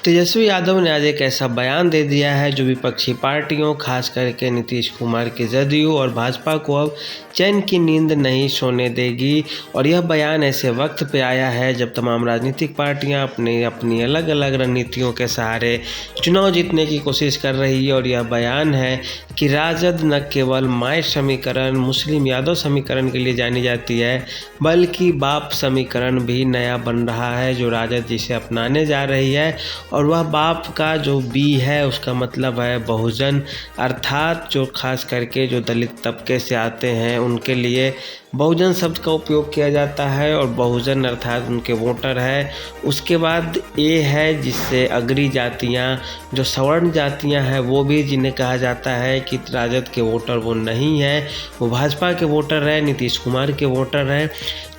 तेजस्वी यादव ने आज एक ऐसा बयान दे दिया है जो विपक्षी पार्टियों खास करके नीतीश कुमार के जदयू और भाजपा को अब चैन की नींद नहीं सोने देगी। और यह बयान ऐसे वक्त पे आया है जब तमाम राजनीतिक पार्टियां अपनी अलग अलग रणनीतियों के सहारे चुनाव जीतने की कोशिश कर रही है। और यह बयान है कि राजद न केवल माय समीकरण मुस्लिम यादव समीकरण के लिए जानी जाती है, बल्कि बाप समीकरण भी नया बन रहा है जो राजद जिसे अपनाने जा रही है। और वह बाप का जो बी है उसका मतलब है बहुजन, अर्थात जो खास करके जो दलित तबके से आते हैं उनके लिए बहुजन शब्द का उपयोग किया जाता है। और बहुजन अर्थात उनके वोटर है। उसके बाद ए है जिससे अग्री जातियां, जो सवर्ण जातियां हैं वो भी जिन्हें कहा जाता है कि राजद के वोटर वो नहीं है, वो भाजपा के वोटर है, नीतीश कुमार के वोटर हैं।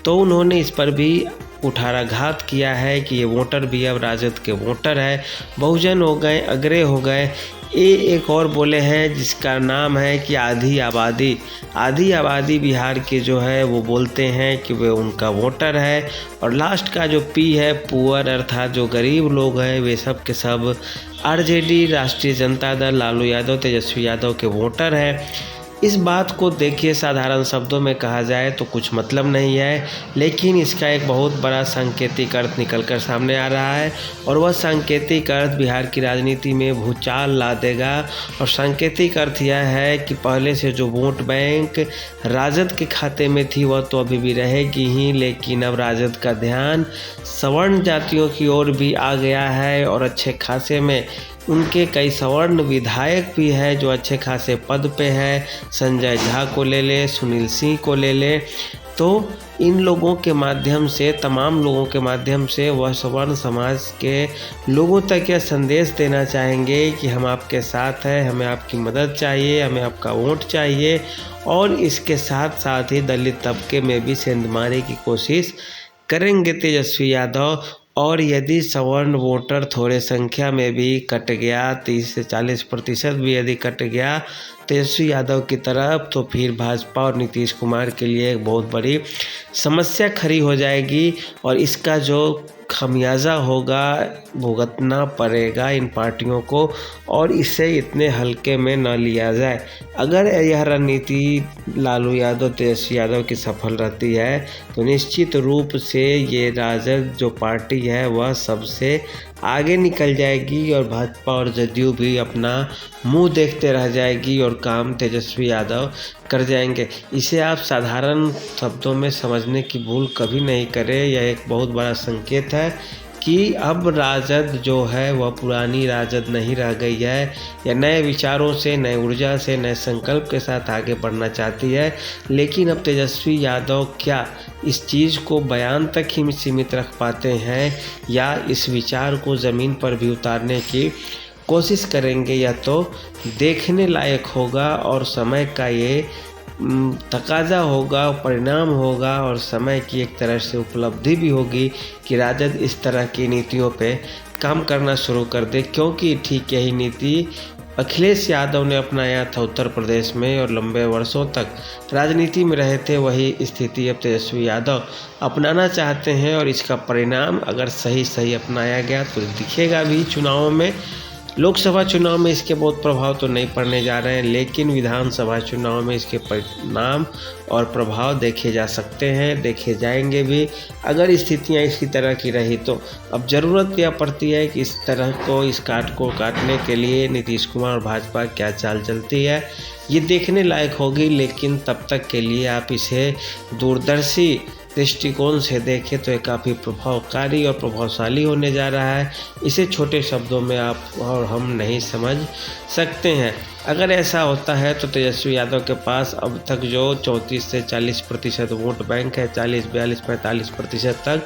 तो उन्होंने इस पर भी कुठाराघात किया है कि ये वोटर भी अब राजद के वोटर है, बहुजन हो गए, अग्रे हो गए। एक और बोले हैं जिसका नाम है कि आधी आबादी बिहार के जो है वो बोलते हैं कि वे उनका वोटर है। और लास्ट का जो पी है पुअर, अर्थात जो गरीब लोग हैं वे सब के सब आरजेडी, राष्ट्रीय जनता दल, लालू यादव, तेजस्वी यादव के वोटर हैं। इस बात को देखिए साधारण शब्दों में कहा जाए तो कुछ मतलब नहीं है, लेकिन इसका एक बहुत बड़ा सांकेतिक अर्थ निकलकर सामने आ रहा है। और वह सांकेतिक अर्थ बिहार की राजनीति में भूचाल ला देगा। और सांकेतिक अर्थ यह है कि पहले से जो वोट बैंक राजद के खाते में थी वह तो अभी भी रहेगी ही, लेकिन अब राजद का ध्यान सवर्ण जातियों की ओर भी आ गया है। और अच्छे खासे में उनके कई सवर्ण विधायक भी हैं जो अच्छे खासे पद पे हैं। संजय झा को ले ले, सुनील सिंह को ले ले, तो इन लोगों के माध्यम से, तमाम लोगों के माध्यम से वह सवर्ण समाज के लोगों तक यह संदेश देना चाहेंगे कि हम आपके साथ हैं, हमें आपकी मदद चाहिए, हमें आपका वोट चाहिए। और इसके साथ साथ ही दलित तबके में भी सेंधमारी की कोशिश करेंगे तेजस्वी यादव। और यदि सवर्ण वोटर थोड़े संख्या में भी कट गया, 30 से 40% भी यदि कट गया तेजस्वी यादव की तरफ, तो फिर भाजपा और नीतीश कुमार के लिए एक बहुत बड़ी समस्या खड़ी हो जाएगी। और इसका जो खमियाजा होगा भुगतना पड़ेगा इन पार्टियों को, और इसे इतने हल्के में न लिया जाए। अगर यह रणनीति लालू यादव, तेजस्वी यादव की सफल रहती है तो निश्चित रूप से ये राजद जो पार्टी है वह सबसे आगे निकल जाएगी। और भाजपा और जदयू भी अपना मुंह देखते रह जाएगी और काम तेजस्वी यादव कर जाएंगे। इसे आप साधारण शब्दों में समझने की भूल कभी नहीं करें। यह एक बहुत बड़ा संकेत है कि अब राजद जो है वह पुरानी राजद नहीं रह गई है। यह नए विचारों से, नए ऊर्जा से, नए संकल्प के साथ आगे बढ़ना चाहती है। लेकिन अब तेजस्वी यादव क्या इस चीज़ को बयान तक ही सीमित रख पाते हैं या इस विचार को ज़मीन पर भी उतारने की कोशिश करेंगे, या तो देखने लायक होगा। और समय का ये तकाजा होगा, परिणाम होगा, और समय की एक तरह से उपलब्धि भी होगी कि राजद इस तरह की नीतियों पे काम करना शुरू कर दे। क्योंकि ठीक यही नीति अखिलेश यादव ने अपनाया था उत्तर प्रदेश में और लंबे वर्षों तक राजनीति में रहे थे। वही स्थिति अब तेजस्वी यादव अपनाना चाहते हैं। और इसका परिणाम अगर सही अपनाया गया तो दिखेगा भी चुनावों में। लोकसभा चुनाव में इसके बहुत प्रभाव तो नहीं पड़ने जा रहे हैं, लेकिन विधानसभा चुनाव में इसके परिणाम और प्रभाव देखे जा सकते हैं, देखे जाएंगे भी अगर स्थितियां इसी तरह की रही तो। अब ज़रूरत यह पड़ती है कि इस तरह को, इस काट को काटने के लिए नीतीश कुमार और भाजपा क्या चाल चलती है ये देखने लायक होगी। लेकिन तब तक के लिए आप इसे दूरदर्शी दृष्टिकोण से देखें तो ये काफ़ी प्रभावकारी और प्रभावशाली होने जा रहा है। इसे छोटे शब्दों में आप और हम नहीं समझ सकते हैं। अगर ऐसा होता है तो तेजस्वी यादव के पास अब तक जो 34 से 40% वोट बैंक है, 40, 42, 45% तक,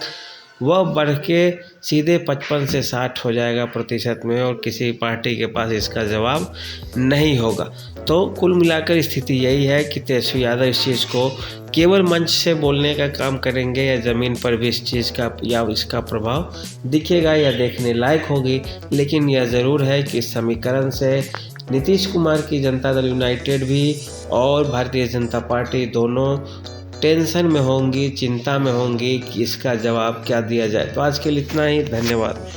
वह बढ़ के सीधे 55 से 60 हो जाएगा प्रतिशत में। और किसी पार्टी के पास इसका जवाब नहीं होगा। तो कुल मिलाकर स्थिति यही है कि तेजस्वी यादव इस चीज़ को केवल मंच से बोलने का काम करेंगे या ज़मीन पर भी इस चीज़ का या इसका प्रभाव दिखेगा या देखने लायक होगी। लेकिन यह ज़रूर है कि इस समीकरण से नीतीश कुमार की जनता दल यूनाइटेड भी और भारतीय जनता पार्टी दोनों टेंशन में होंगी, चिंता में होंगी कि इसका जवाब क्या दिया जाए। तो आज के लिए इतना ही, धन्यवाद।